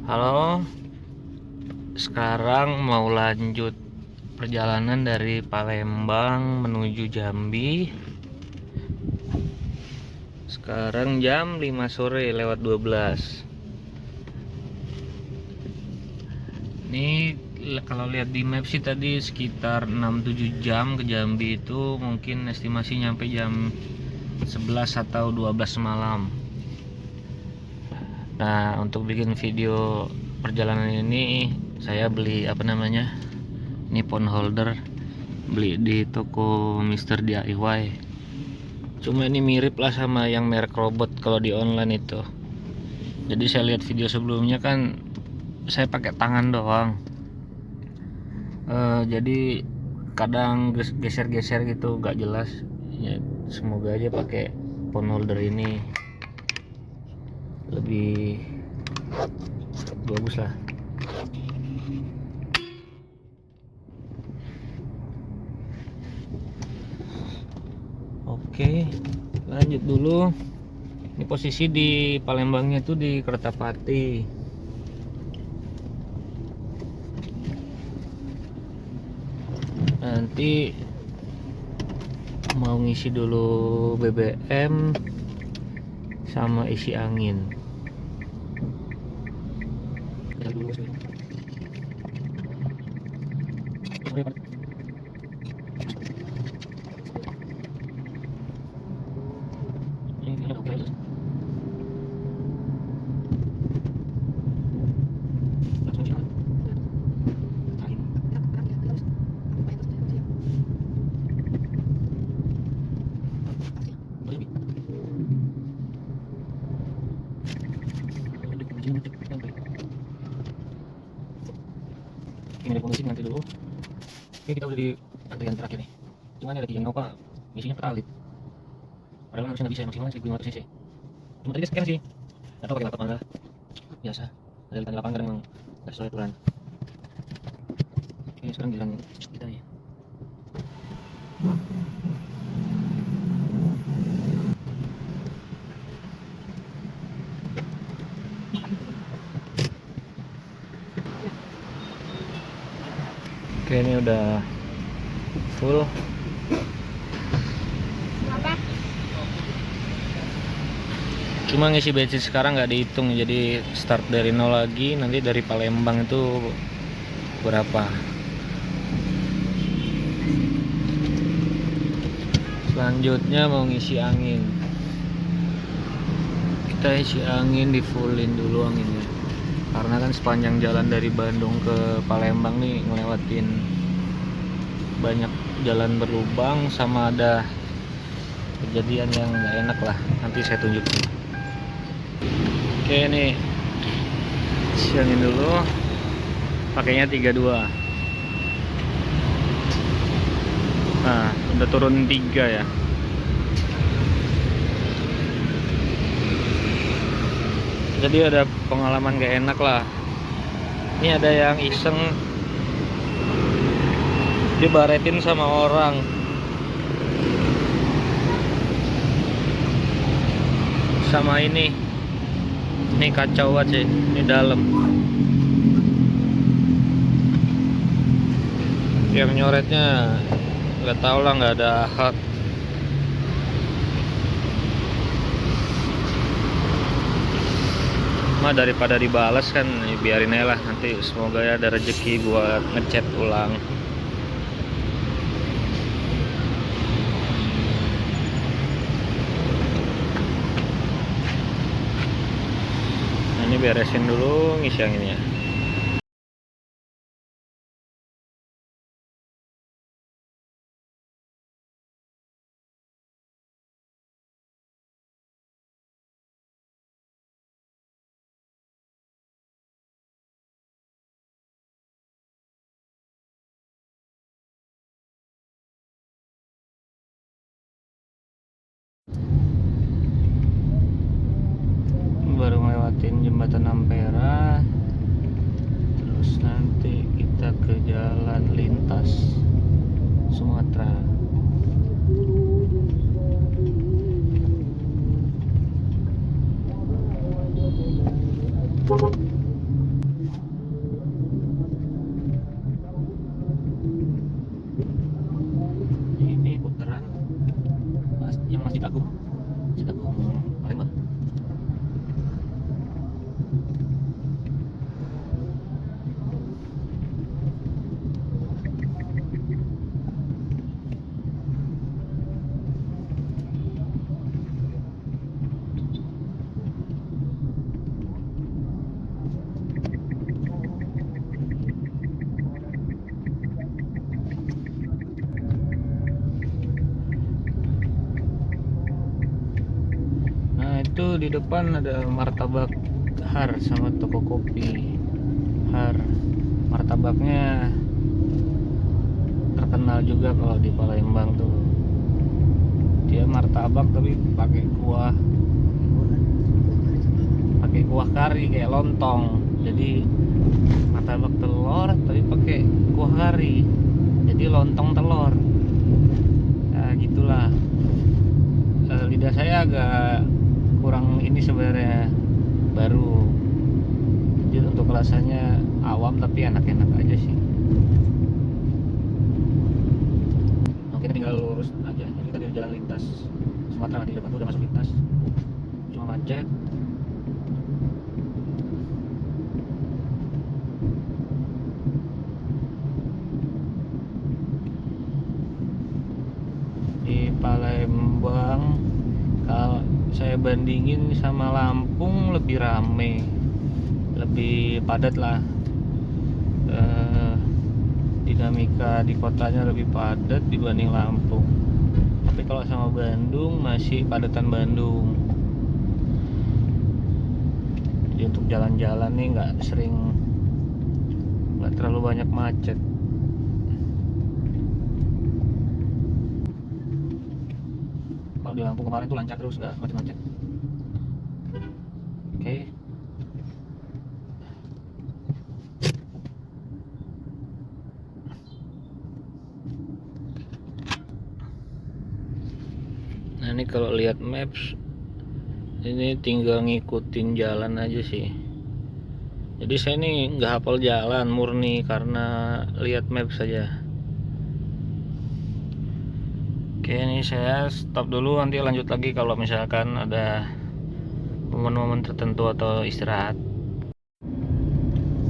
Halo, sekarang mau lanjut perjalanan dari Palembang menuju Jambi. Sekarang jam 5 sore lewat 12. Ini kalau lihat di map sih tadi sekitar 6-7 jam ke Jambi, itu mungkin estimasi nyampe jam 11 atau 12 malam. Nah, untuk bikin video perjalanan ini saya beli ini phone holder, beli di toko Mister DIY. Cuma ini mirip lah sama yang merek robot kalau di online itu. Jadi saya lihat video sebelumnya kan saya pakai tangan doang. Jadi kadang geser-geser gitu gak jelas ya. Semoga aja pakai phone holder ini lebih bagus lah. Oke, lanjut dulu. Ini posisi di Palembangnya tuh di Kertapati. Nanti mau ngisi dulu BBM sama isi angin. Ini ada kondisi nanti dulu. Oke, kita udah di antrian terakhir nih. Cuman ada yang Nova isinya pertalit. Padahal harusnya bisa maksimal 1500 cc. Cuma tadi scan sih. Atau pakai laptop mana? Biasa. Ada di lapangan kadang memang nggak sesuai aturan. Oke, sekarang jalan kita nih. Oke, ini udah full. Cuma ngisi bensin sekarang nggak dihitung, jadi start dari nol lagi. Nanti dari Palembang itu berapa. Selanjutnya mau ngisi angin. Kita isi angin, di fullin dulu anginnya. Karena kan sepanjang jalan dari Bandung ke Palembang nih ngelewatin banyak jalan berlubang sama ada kejadian yang nggak enak lah. Nanti saya tunjukin. Oke, nih isi angin dulu. Pakainya 32. Nah, udah turun 3 ya. Jadi ada pengalaman gak enak lah. Ini ada yang iseng dibaretin sama orang. Sama ini kacau banget sih. Ini dalam. Yang nyoretnya nggak tahu lah, nggak ada hak. Daripada dibalas kan biarin aja lah, nanti semoga ya ada rezeki buat ngechat ulang. Nah, ini beresin dulu ngisi anginnya. Baru ngelewatin jembatan Ampera, terus nanti kita ke jalan lintas Sumatera. tuh di depan ada martabak Har sama toko kopi Har. Martabaknya terkenal juga kalau di Palembang tuh. Dia martabak tapi pakai kuah kari kayak lontong. Jadi martabak telur tapi pakai kuah kari. Jadi lontong telur. Nah, gitulah. Lidah saya agak kurang ini sebenarnya, baru. Jadi untuk rasanya awam tapi enak-enak aja sih. Mungkin tinggal lurus aja. Jadi kita di jalan lintas Sumatera, di depan tuh udah masuk lintas. Cuma macet. Di Palembang kalau saya bandingin sama Lampung lebih rame, lebih padat lah. Dinamika di kotanya lebih padat dibanding Lampung. Tapi kalau sama Bandung masih padatan Bandung. Jadi untuk jalan-jalan nih nggak terlalu banyak macet. Kalau di Lampung kemarin tuh lancar terus, nggak macet-macet. Oke. Nah ini kalau lihat maps, ini tinggal ngikutin jalan aja sih. Jadi saya ini nggak hafal jalan murni karena lihat map saja. Oke, ini saya stop dulu, nanti lanjut lagi kalau misalkan ada momen-momen tertentu atau istirahat.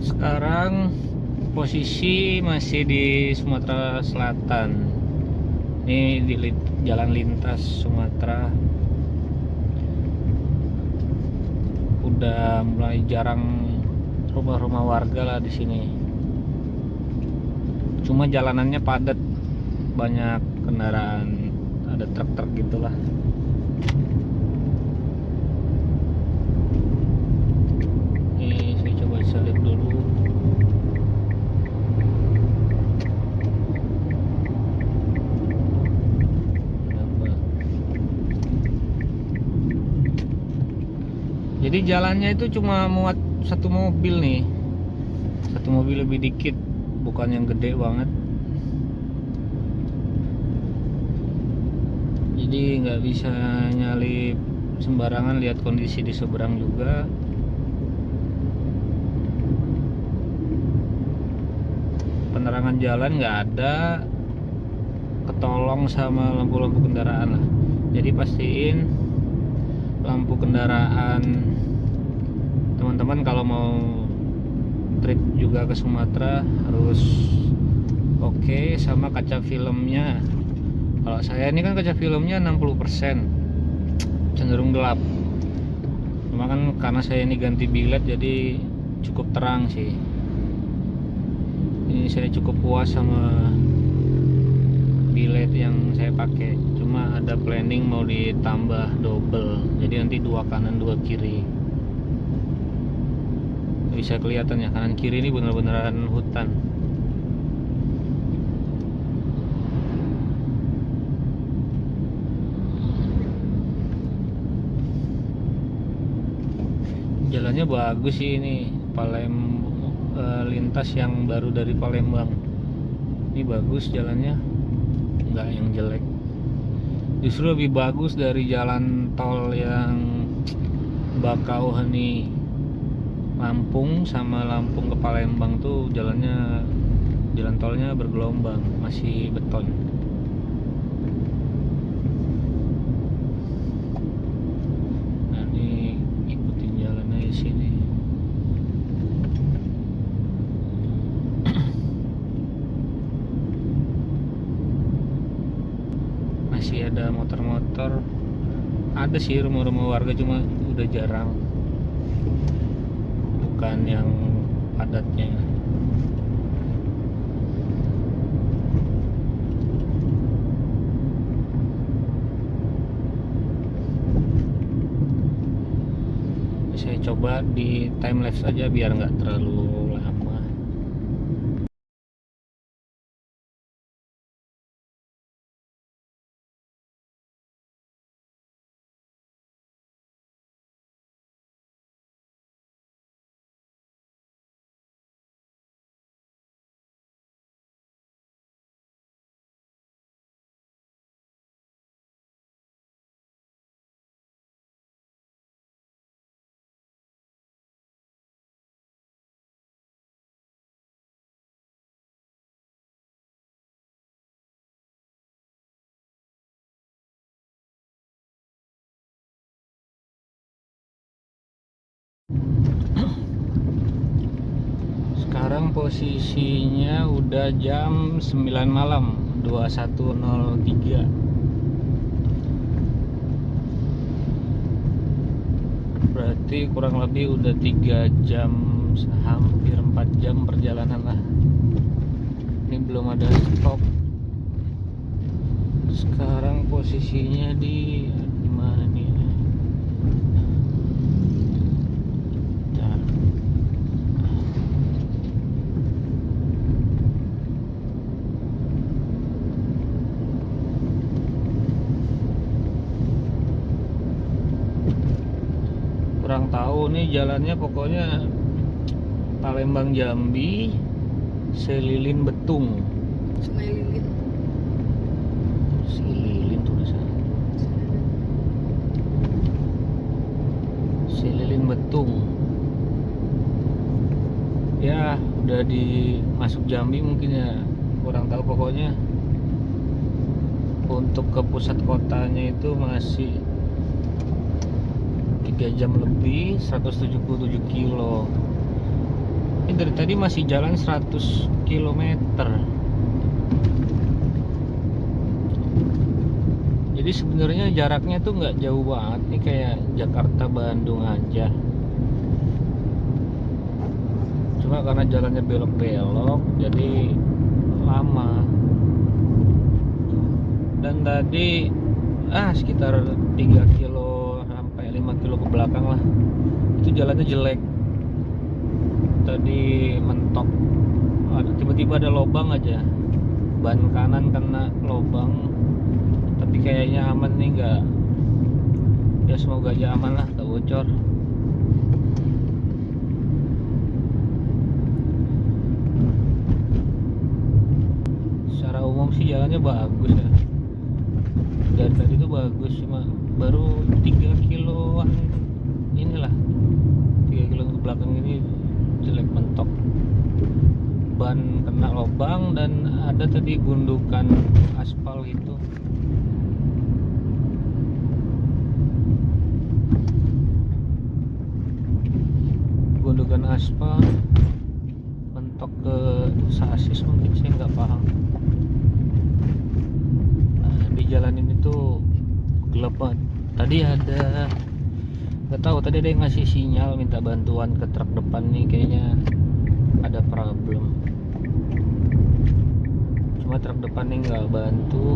Sekarang posisi masih di Sumatera Selatan. Ini di jalan lintas Sumatera. Udah mulai jarang rumah-rumah warga lah di sini. Cuma jalanannya padat, banyak kendaraan, ada truk-truk gitulah. Ini saya coba selip dulu. Jadi jalannya itu cuma muat satu mobil nih, satu mobil lebih dikit, bukan yang gede banget. Jadi nggak bisa nyalip sembarangan, lihat kondisi di seberang juga. Penerangan jalan nggak ada, ketolong sama lampu-lampu kendaraan lah. Jadi pastiin lampu kendaraan teman-teman kalau mau trip juga ke Sumatera harus oke, sama kaca filmnya. Kalau saya ini kan kaca filmnya 60%, cenderung gelap. Cuma kan karena saya ini ganti bilet jadi cukup terang sih. Ini saya cukup puas sama bilet yang saya pakai. Cuma ada planning mau ditambah double, jadi nanti 2 kanan 2 kiri. Bisa kelihatan ya, kanan kiri ini bener-beneran hutan. Jalannya bagus sih ini, lintas yang baru dari Palembang. Ini bagus jalannya, nggak yang jelek. Justru lebih bagus dari jalan tol yang Bakauheni Lampung sama Lampung ke Palembang tuh jalannya, jalan tolnya bergelombang, masih beton. Nah ini ikutin jalan aja sini. Masih ada motor-motor, ada sih rumah-rumah warga cuma udah jarang, bukan yang padatnya. coba di time lapse aja biar nggak terlalu lama. Sekarang posisinya udah jam 9 malam 21.03. Berarti kurang lebih udah 3 jam, hampir 4 jam perjalanan lah. Ini belum ada stop. Sekarang posisinya di mana nih? Kurang tahu nih jalannya, pokoknya Palembang Jambi Selilin Betung. Selilin. Selilin tulisan. Selilin Betung. Ya, udah di masuk Jambi mungkin ya. Kurang tahu, pokoknya untuk ke pusat kotanya itu masih 3 jam lebih, 177 kilo. Ini dari tadi masih jalan 100 km. Jadi sebenarnya jaraknya tuh nggak jauh banget nih, kayak Jakarta Bandung aja. Cuma karena jalannya belok-belok jadi lama. Dan tadi sekitar 3 kilo sampai 5 kilo ke belakang lah, itu jalannya jelek. Tadi mentok, tiba-tiba ada lobang aja, ban kanan kena lobang. Tapi kayaknya aman nih, nggak, ya semoga aja aman lah, tak bocor. Secara umum sih jalannya bagus ya, dari tadi tuh bagus, cuma baru 3 kiloan inilah, 3 kilo ke belakang ini jelek mentok, ban kena lubang, dan ada tadi gundukan aspal gitu. Gundukan aspal mentok ke sasis, mungkin saya nggak paham. Di jalan ini tuh gelap banget. Tadi ada, nggak tahu, tadi ada yang ngasih sinyal minta bantuan ke truk depan nih, kayaknya ada problem. Cuma truk depan nih nggak bantu,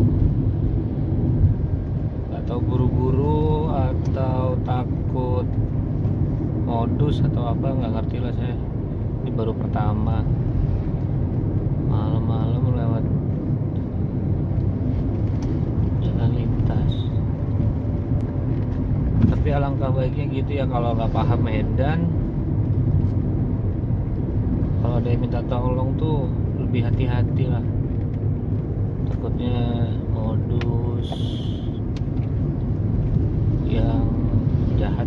nggak tahu buru-buru atau takut modus atau apa, nggak ngerti lah saya. Ini baru pertama malam-malam lewat jalan lintas. Tapi alangkah baiknya gitu ya, kalau nggak paham medan, kalau ada yang minta tolong tuh lebih hati-hati lah, takutnya modus yang jahat.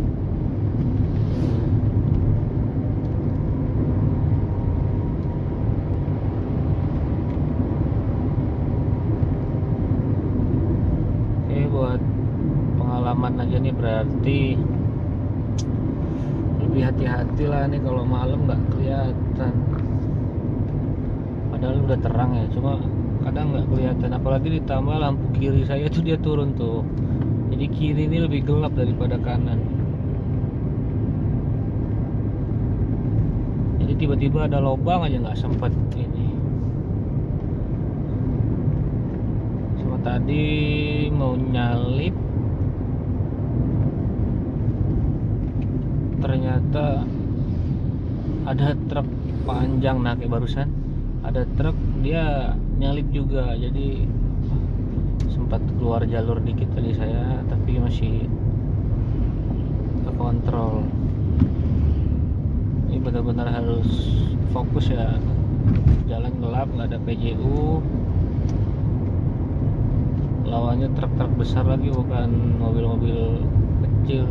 Buat pengalaman aja nih, berarti lebih hati-hati lah nih kalau malam nggak kelihatan. Padahal udah terang ya, cuma kadang nggak kelihatan. Apalagi ditambah lampu kiri saya tuh dia turun tuh, jadi kiri ini lebih gelap daripada kanan. Jadi tiba-tiba ada lubang aja nggak sempet ini. Tadi mau nyalip ternyata ada truk panjang. Nah kayak barusan ada truk, dia nyalip juga, jadi sempat keluar jalur dikit tadi saya, tapi masih kekontrol. Ini benar-benar harus fokus ya, jalan gelap, nggak ada PJU, lawannya truk-truk besar lagi, bukan mobil-mobil kecil.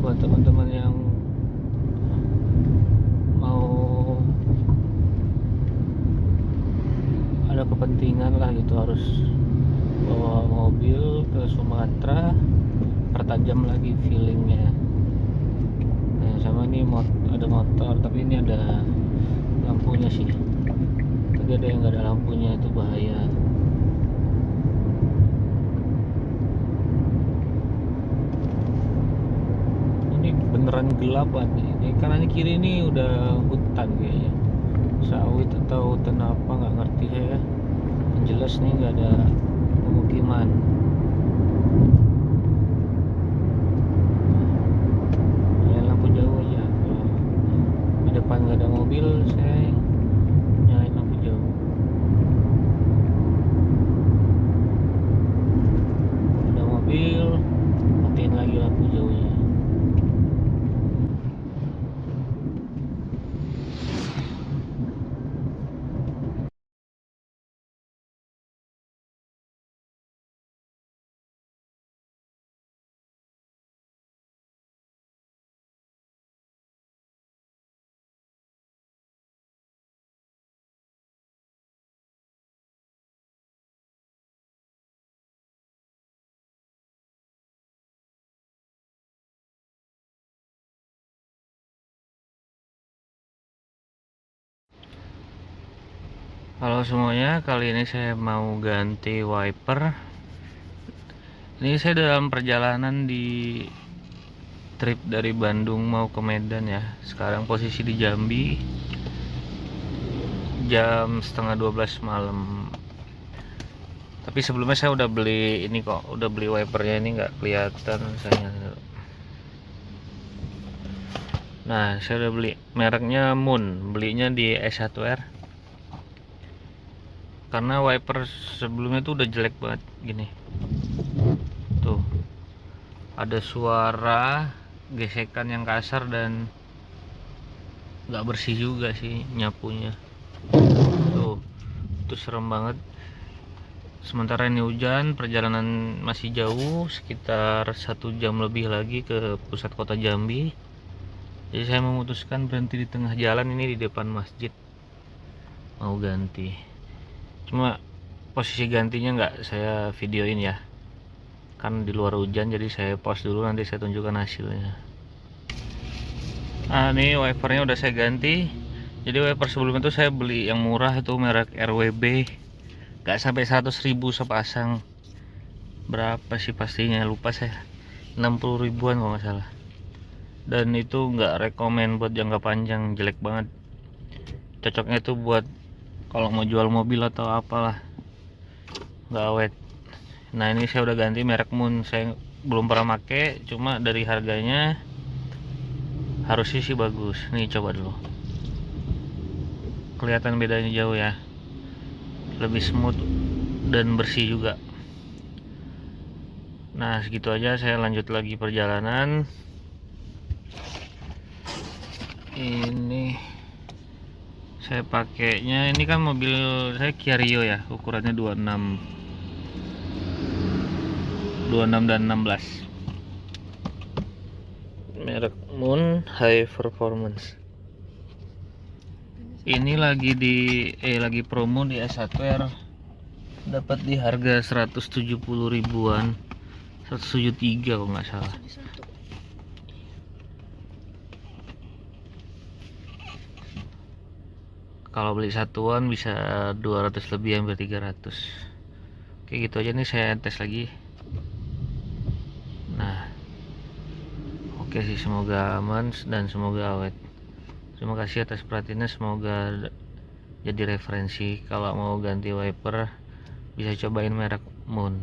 Buat teman-teman yang mau ada kepentingan lah gitu, harus bawa mobil ke Sumatera, pertajam lagi feelingnya. Nah sama ini ada motor, tapi ini ada lampunya sih. Tadi ada yang nggak ada lampunya, itu bahaya. Ini beneran gelap nih. Ini kanan kiri ini udah hutan kayaknya, sawit atau hutan apa nggak ngerti saya. Yang jelas nih nggak ada pemukiman. Nyalain lampu jauh aja. Kalau di depan nggak ada mobil, saya nyalain lampu jauh. Kalau ada mobil, matiin lagi lampu jauhnya. Halo semuanya, kali ini saya mau ganti wiper. Ini saya dalam perjalanan di trip dari Bandung mau ke Medan ya. Sekarang posisi di Jambi, jam setengah 12 malam. Tapi sebelumnya saya udah beli ini kok, udah beli wipernya, ini nggak kelihatan saya. Nah saya udah beli, mereknya Moon, belinya di S1R. Karena wiper sebelumnya tuh udah jelek banget gini. Tuh ada suara gesekan yang kasar dan nggak bersih juga sih nyapunya. Tuh itu serem banget. Sementara ini hujan, perjalanan masih jauh, sekitar 1 jam lebih lagi ke pusat kota Jambi. Jadi saya memutuskan berhenti di tengah jalan ini, di depan masjid, mau ganti. Cuma posisi gantinya nggak saya videoin ya, kan di luar hujan, jadi saya pause dulu, nanti saya tunjukkan hasilnya. Nah ini wipernya udah saya ganti. Jadi wiper sebelumnya itu saya beli yang murah, itu merek RWB, nggak sampai 100.000 sepasang. Berapa sih pastinya lupa saya, 60 ribuan kalau nggak salah. Dan itu nggak rekomen buat jangka panjang, jelek banget. Cocoknya itu buat kalau mau jual mobil atau apalah, nggak awet. Nah ini saya udah ganti merek Moon, saya belum pernah make, cuma dari harganya harusnya sih bagus. Nih coba dulu, kelihatan bedanya jauh ya, lebih smooth dan bersih juga. Nah segitu aja, saya lanjut lagi perjalanan. Ini saya pakainya, ini kan mobil saya Kia Rio ya, ukurannya 26 dan 16, merek Moon High Performance. Ini lagi lagi promo di S1R, dapat di harga 170 ribuan, 173 kalau nggak salah. Kalau beli satuan bisa 200 lebih, hampir 300. Oke gitu aja nih, saya tes lagi. Nah oke sih, semoga aman dan semoga awet. Terima kasih atas perhatiannya, semoga jadi referensi kalau mau ganti wiper bisa cobain merek Moon.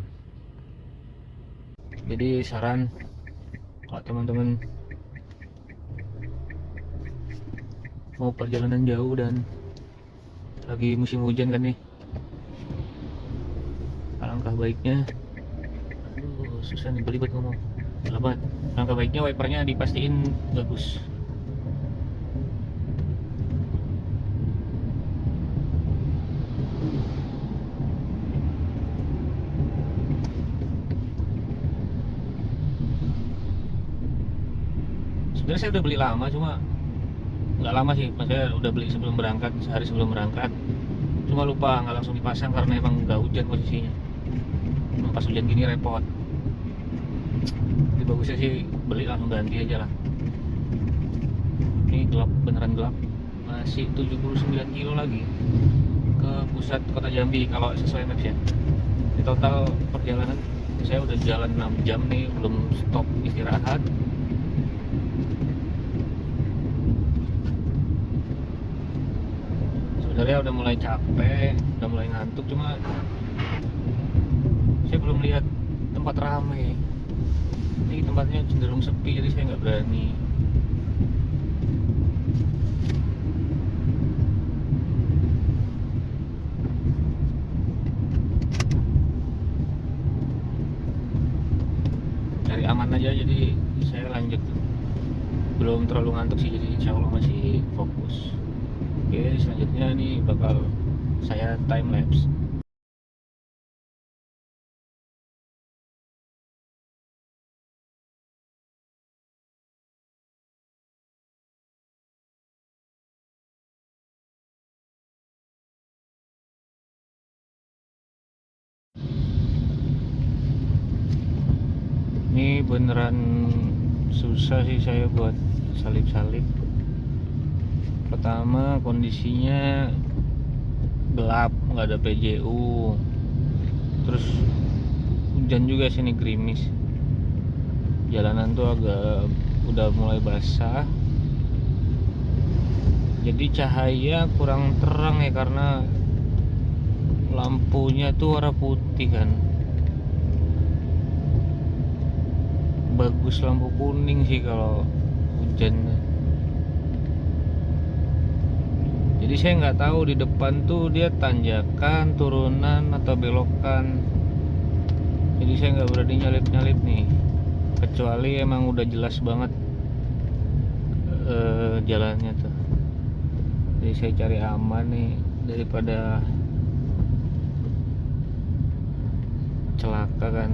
Jadi saran kalau teman-teman mau perjalanan jauh dan lagi musim hujan kan nih, alangkah baiknya, susah nih belibet ngomong, lambat. Alangkah baiknya wipernya dipastiin bagus. Sebenarnya saya udah beli lama, cuma nggak lama sih, maksudnya udah beli sebelum berangkat, sehari sebelum berangkat, cuma lupa nggak langsung dipasang karena emang nggak hujan posisinya. Pas hujan gini repot. Jadi bagusnya sih beli langsung ganti aja lah. Ini gelap, beneran gelap. Masih 79 kilo lagi ke pusat kota Jambi kalau sesuai maps ya. Di total perjalanan saya udah jalan 6 jam nih, belum stop istirahat. Sebenarnya udah mulai capek, udah mulai ngantuk, cuma saya belum lihat tempat ramai. Ini tempatnya cenderung sepi, jadi saya nggak berani. Cari aman aja, jadi saya lanjut. Belum terlalu ngantuk sih, jadi insya Allah masih fokus. Oke, selanjutnya nih bakal saya time lapse. Ini beneran susah sih saya buat salip-salip. Pertama, kondisinya gelap, nggak ada PJU, terus hujan juga sini, gerimis. Jalanan tuh agak udah mulai basah, jadi cahaya kurang terang ya karena lampunya tuh warna putih kan. Bagus lampu kuning sih kalau hujan. Jadi saya nggak tahu di depan tuh dia tanjakan, turunan atau belokan. Jadi saya nggak berani nyalip-nyalip nih, kecuali emang udah jelas banget jalannya tuh. Jadi saya cari aman nih daripada celaka kan.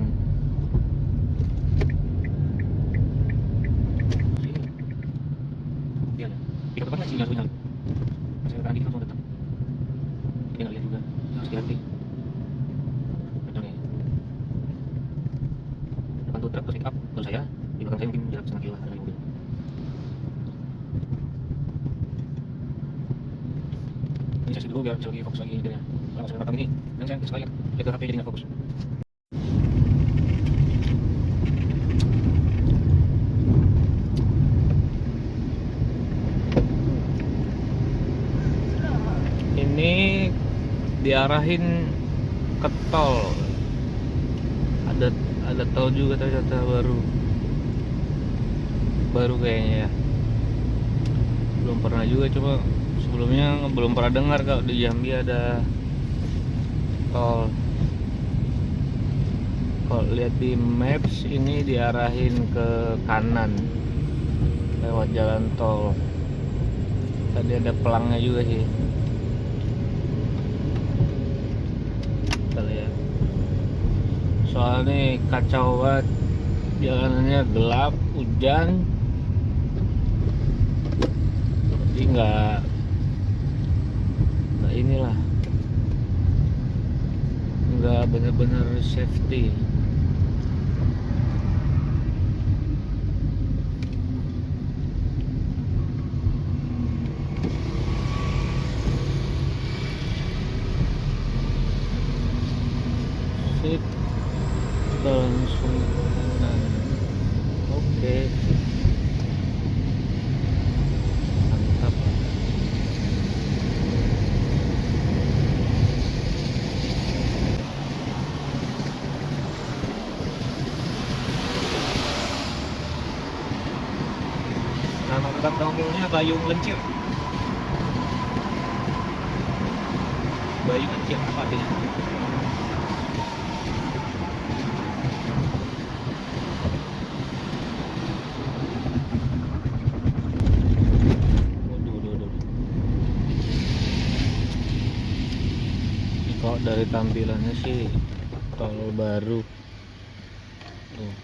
Iya, di depan masih nyalip. Saya tadi langsung datang. Dia nggak lihat juga, harus hati-hati. Betul nih. Depan tuh truk terus pick up, baru saya di belakang saya mungkin jarak setengah kilo ada mobil. Ini saya dulu biar bisa lebih fokus lagi nyetirnya. Kalau saya rekam ini, dan saya sekali lihat ke HP jadi nggak fokus. Ini diarahin ke tol. Ada tol juga ternyata, baru kayaknya ya. Belum pernah juga, cuma sebelumnya belum pernah dengar kalau di Jambi ada tol. Kalau lihat di maps ini diarahin ke kanan lewat jalan tol. Tadi ada pelangnya juga sih. Kita lihat. Soalnya kacau banget, jalanannya gelap, hujan, jadi nggak inilah, nggak bener-bener safety. Sip, kita langsung kanan. Oke, mantap. Tempat nongkrongnya Bayung Lencir. Bayung Lencir apa artinya? Waduh, waduh, waduh. Ini kok dari tampilannya sih tol baru. Tuh.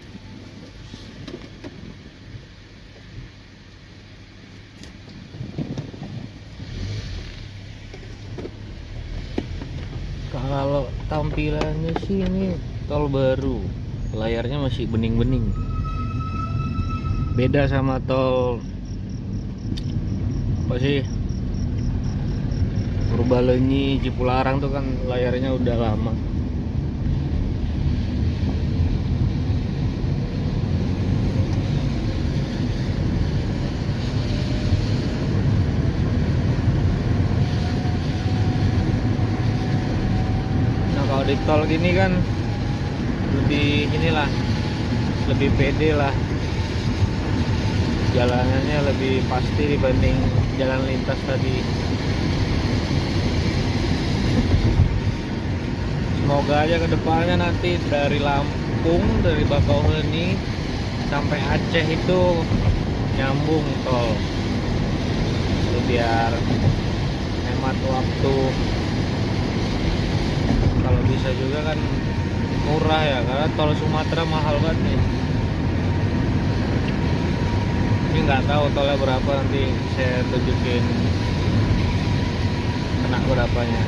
Kalau tampilannya sih ini tol baru, layarnya masih bening-bening. Beda sama tol apa sih? Purbalenyi, Cipularang tuh kan layarnya udah lama. Nah kalau di tol gini kan lebih inilah, lebih pede lah, jalanannya lebih pasti dibanding jalan lintas tadi. Semoga aja kedepannya nanti dari Lampung, dari Bakauheni sampai Aceh itu nyambung tol, itu biar hemat waktu. Kalau bisa juga kan murah ya, karena tol Sumatera mahal banget nih. Ini nggak tahu tolnya berapa, nanti saya tunjukin kena berapanya.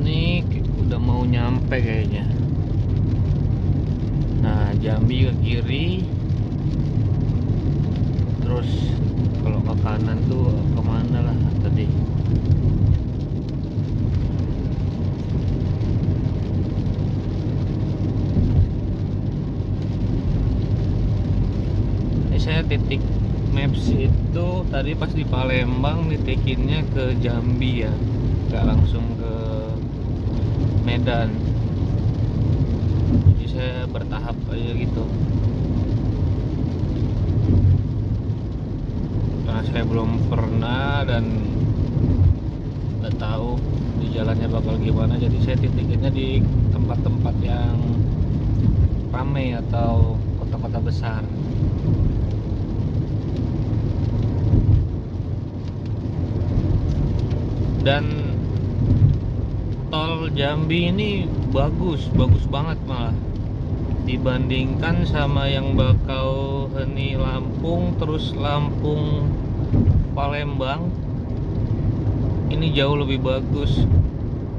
Ini udah mau nyampe kayaknya. Nah, Jambi ke kiri, terus kalau ke kanan tuh kemana lah tadi. Ini saya titik maps itu tadi pas di Palembang nitikinnya ke Jambi ya, nggak langsung ke Medan. Jadi saya bertahap aja gitu, karena saya belum pernah dan nggak tahu di jalannya bakal gimana. Jadi saya titikinnya di tempat-tempat yang ramai atau kota-kota besar. Dan tol Jambi ini bagus banget malah dibandingkan sama yang Bakauheni Lampung, terus Lampung Palembang. Ini jauh lebih bagus.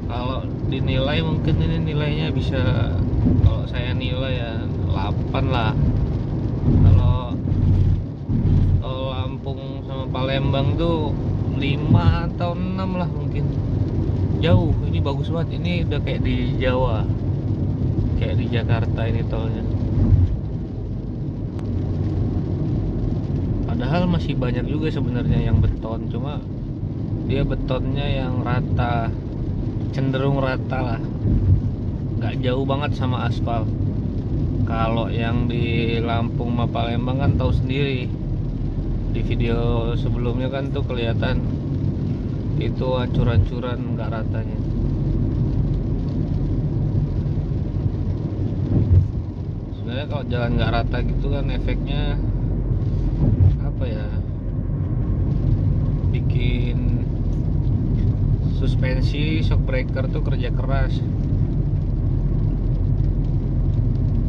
Kalau dinilai mungkin ini nilainya bisa, kalau saya nilai ya 8 lah. Kalau Lampung sama Palembang tuh 5 atau 6 lah mungkin. Jauh, ini bagus banget. Ini udah kayak di Jawa, kayak di Jakarta ini tolnya. Padahal masih banyak juga sebenarnya yang beton, cuma dia betonnya yang rata, cenderung rata lah, nggak jauh banget sama aspal. Kalau yang di Lampung sama Palembang kan tahu sendiri, di video sebelumnya kan tuh kelihatan itu hancur-hancuran nggak ratanya. Sebenarnya kalau jalan nggak rata gitu kan efeknya apa ya, bikin suspensi shock breaker tuh kerja keras.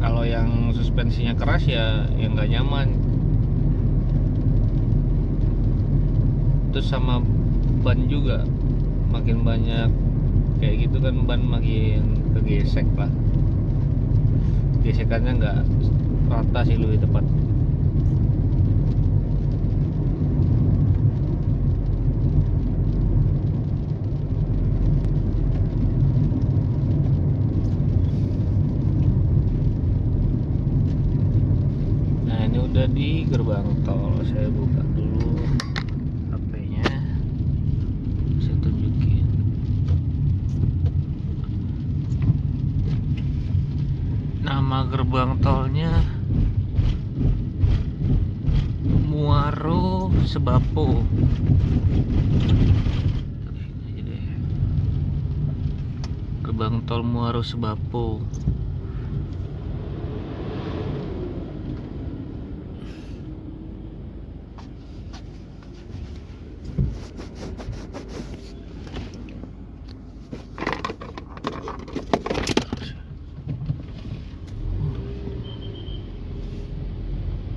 Kalau yang suspensinya keras ya nggak nyaman. Terus sama ban juga, makin banyak kayak gitu kan ban makin kegesek lah, gesekannya nggak rata sih lebih tepat. di gerbang tol. Saya buka dulu HP-nya, saya tunjukin. Nama gerbang tolnya Muaro Sebapo. Gerbang tol Muaro Sebapo.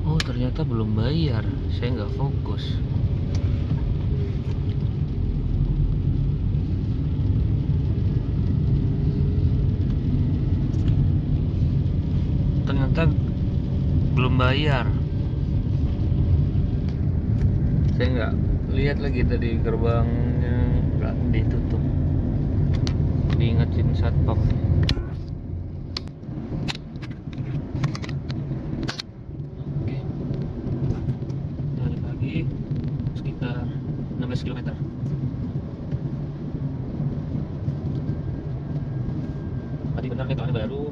Oh, ternyata belum bayar. Saya nggak fokus. Ternyata belum bayar. Saya nggak lihat lagi tadi gerbangnya nggak ditutup. Diingetin satpam. Oke. Balik lagi sekitar 16 km. Tadi benar nih tolnya baru.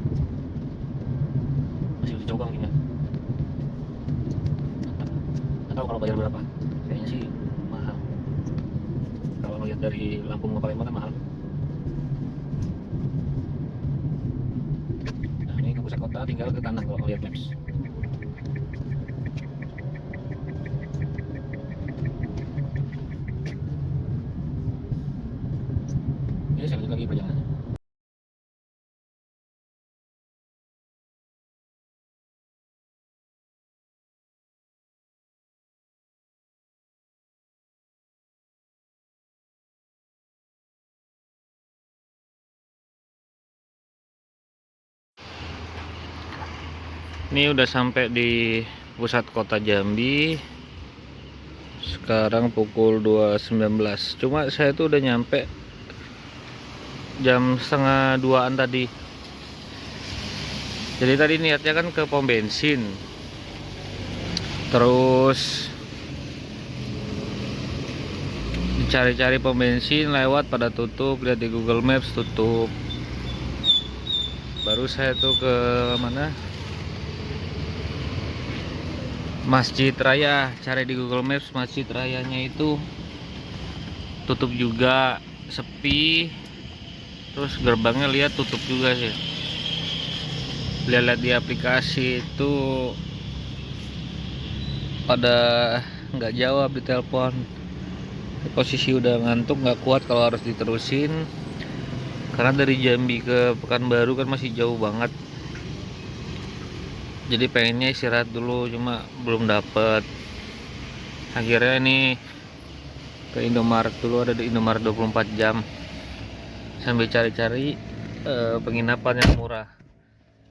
Masih uji coba mungkin ya. Nggak tahu kalau bayar berapa. Kayaknya sih mahal. Kalau melihat dari Lampung ke Palembang kan mahal. Nah, ini ke pusat kota, tinggal ke kanan kalau melihat maps. Ini saya lanjut lagi perjalanan. Ini udah sampai di pusat kota Jambi. Sekarang pukul 2.19. Cuma saya tuh udah nyampe jam setengah 2-an tadi. Jadi tadi niatnya kan ke pom bensin. Terus dicari-cari pom bensin lewat pada tutup, lihat di Google Maps tutup. Baru saya tuh ke mana? Masjid Raya, cari di Google Maps Masjid Rayanya itu tutup juga, sepi. Terus gerbangnya lihat tutup juga sih. Lihat-lihat di aplikasi itu pada nggak jawab di telepon. Posisi udah ngantuk, nggak kuat kalau harus diterusin. Karena dari Jambi ke Pekanbaru kan masih jauh banget. Jadi pengennya istirahat dulu, cuma belum dapet. Akhirnya ini ke Indomaret dulu, ada di Indomaret 24 jam sambil cari-cari penginapan yang murah.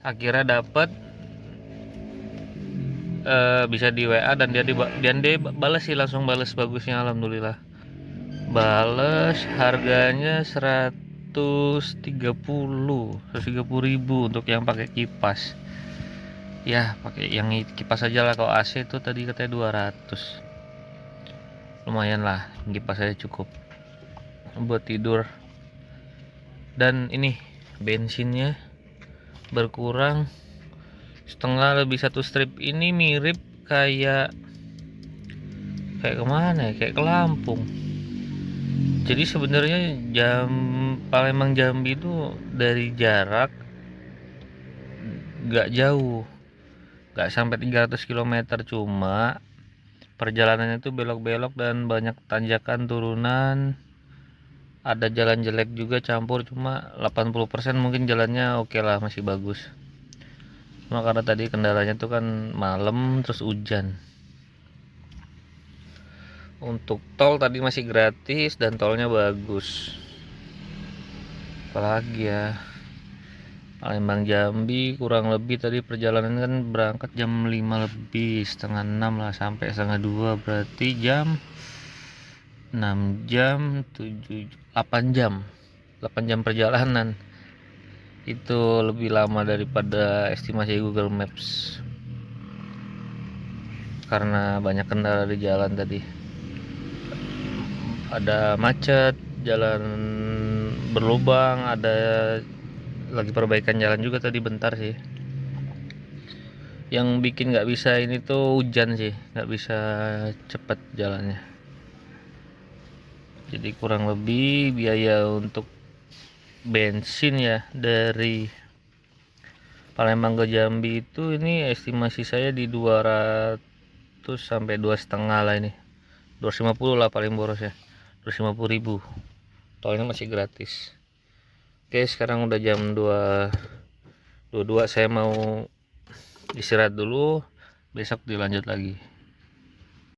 Akhirnya dapet, bisa di WA dan dia balas sih, langsung balas, bagusnya alhamdulillah. Bales harganya 130.000 untuk yang pakai kipas. Ya pakai yang kipas aja lah, kalau AC itu tadi katanya 200. Lumayan lah, kipas saya cukup buat tidur. Dan ini bensinnya berkurang setengah lebih, satu strip ini mirip kayak kemana ya, kayak ke Lampung. Jadi sebenarnya Palembang Jambi itu dari jarak gak jauh, gak sampai 300 km, cuma perjalanannya itu belok-belok dan banyak tanjakan turunan. Ada jalan jelek juga campur, cuma 80% mungkin jalannya oke lah, masih bagus. Cuma karena tadi kendalanya tuh kan malam terus hujan. Untuk tol tadi masih gratis dan tolnya bagus. Apalagi ya, Palembang Jambi kurang lebih tadi perjalanan kan berangkat jam 5 lebih, setengah 6 lah, sampai setengah 2, berarti jam 6 jam, 7, 8 jam 8 jam perjalanan. Itu lebih lama daripada estimasi Google Maps. karena banyak kendala di jalan tadi, ada macet, jalan berlubang, ada lagi perbaikan jalan juga tadi bentar sih. Yang bikin nggak bisa ini tuh hujan sih, nggak bisa cepet jalannya. Jadi kurang lebih biaya untuk bensin ya dari Palembang ke Jambi itu, ini estimasi saya di 200 sampai 2,5 lah ini, 250 lah paling boros ya, 250.000. Tolnya masih gratis. Oke, sekarang udah jam 2.22, saya mau istirahat dulu, besok dilanjut lagi.